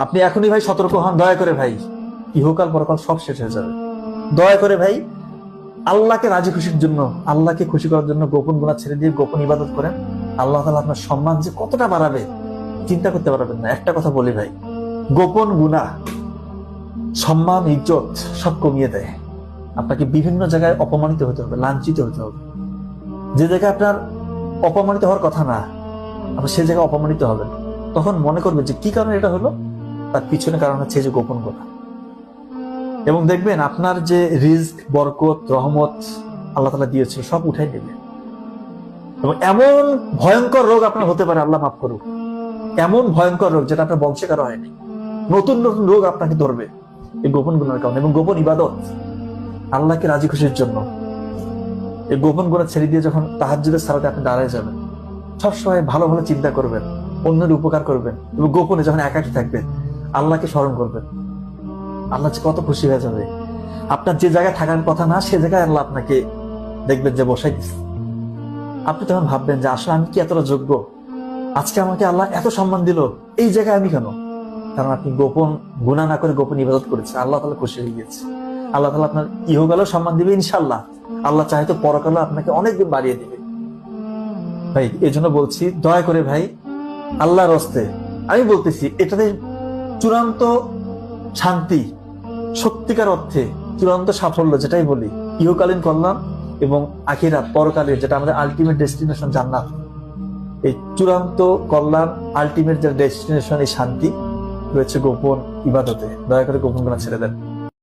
আপনি এখনই ভাই সতর্ক হন, দয়া করে ভাই। ইহকাল পরকাল সব শেষ হয়ে যাবে। দয়া করে ভাই আল্লাহকে রাজি খুশির জন্য, আল্লাহকে খুশি করার জন্য গোপন গুনাহ ছেড়ে দিয়ে গোপন ইবাদত করেন। আল্লাহ তাআলা আপনার সম্মান যে কতটা বাড়াবে চিন্তা করতে পারবেন না। একটা কথা বলি ভাই, গোপন গুনাহ সম্মান ইজ্জত সব কমিয়ে দেয়। আপনাকে বিভিন্ন জায়গায় অপমানিত হতে হবে, লাঞ্ছিত হতে হবে। যে জায়গায় আপনার অপমানিত হওয়ার কথা না, আপনি সে জায়গায় অপমানিত হবেন। তখন মনে করবে যে কি কারণে এটা হলো, তার পিছনে কারণ হচ্ছে এই যে গোপন গুনাহ। এবং দেখবেন আপনার যে রিজক, বরকত, রহমত আল্লাহ তাআলা দিয়েছে সব উঠাই দেবে। এবং এমন ভয়ঙ্কর রোগ আপনার হতে পারে, আল্লাহ মাফ করুক, এমন ভয়ঙ্কর রোগ যেটা আপনার বংশে কারো হয়নি। নতুন নতুন রোগ আপনাকে ধরবে এই গোপন গুনার কারণে। এবং গোপন ইবাদত আল্লাহকে রাজি খুশির জন্য, এই গোপন গুনাহ ছেড়ে দিয়ে যখন তাহাজ্জুদের সালাতে আপনি দাঁড়ায় যাবেন, সবসময় ভালো ভালো চিন্তা করবেন, অন্যের উপকার করবেন। এবং গোপনে যখন একাকী থাকবেন আল্লাহকে স্মরণ করবেন, আল্লাহ যে কত খুশি হয়ে যাবে। আপনার যে জায়গায় থাকার কথা না সে জায়গায় আল্লাহ আপনাকে দেখবেন যে বসাই দিচ্ছে। আপনি তখন ভাববেন যে আসলে আমি কি এতটা যোগ্য, আজকে আমাকে আল্লাহ এত সম্মান দিল, এই জায়গায় আমি কেন? কারণ আপনি গোপন গুনাহ না করে গোপন ইবাদত করেছেন। আল্লাহ তাআলা খুশি হয়ে গেছে। আল্লাহ তাআলা আপনার ইহকালেও সম্মান দিবে ইনশাআল্লাহ। আল্লাহ চাহে তো পরকালে আপনাকে অনেক গুণ বাড়িয়ে দিবে। ভাই এই জন্য বলছি, দয়া করে ভাই আল্লাহর হস্তে আমি বলতেছি, এটাতে চূড়ান্ত শান্তি, সত্যিকার অর্থে চূড়ান্ত সাফল্য যেটাই বলি, ইহকালীন কল্যাণ এবং আখিরাত পরকালের যেটা আমাদের আলটিমেট ডেস্টিনেশন জান্নাত, এই চূড়ান্ত কল্যাণ আলটিমেট যে ডেস্টিনেশন, এই শান্তি রয়েছে গোপন ইবাদতে। দয়া করে গোপন গুনাহ ছেড়ে দেন।